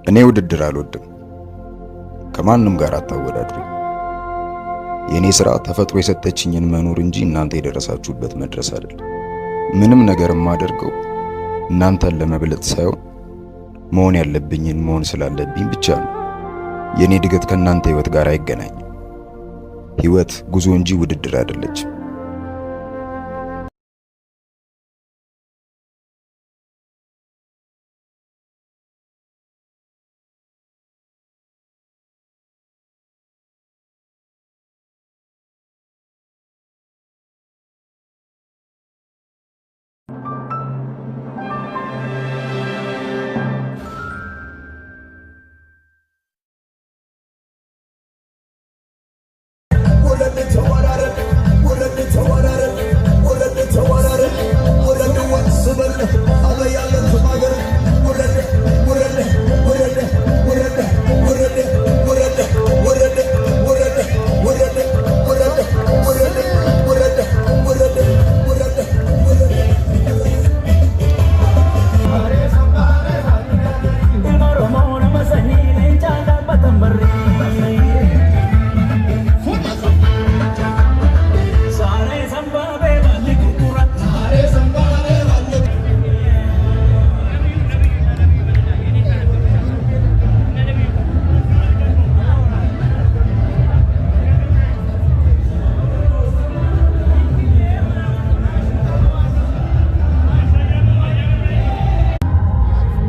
እኔ ውድድር አልወድም። ከማንም ጋር አታወዳድሩ። የኔ ስራ ተፈጥሮ የሰጠችኝን መኖር እንጂ እናንተ የደረሳችሁበት መድረስ አይደለም። ምንም ነገር የማደርገው እናንተን ለመብለጥ ሳይሆን መሆን ያለብኝን መሆን ስላለብኝ ብቻ ነው። የኔ እድገት ከእናንተ ህይወት ጋር አይገናኝም። ህይወት ጉዞ እንጂ ውድድር አይደለችም።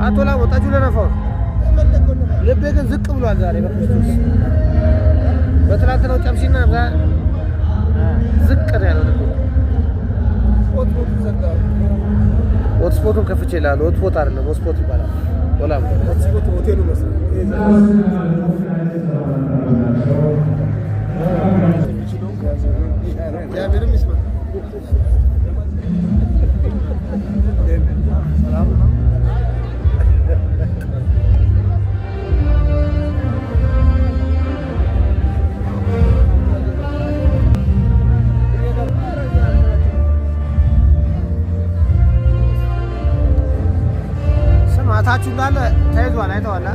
አቶላ ወጣችሁ ለነፋው ልቤ ግን ዝቅ ብሏል ዛሬ በክርስቶስ በትናንትናው ጨምሲና ዝቅ ነው ያለው። ሆትስፖቱን ከፍቼ ይላል። ሆትስፖት አይደለም ሆትስፖት ይባላል። ወላም ሆትስፖት ሆቴሉ መሰለኝ። ያብርም ይስማ ሰላም ታችሁ እንዳለ ተይዟል። አይተዋላ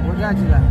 ወዳጅ ይላል።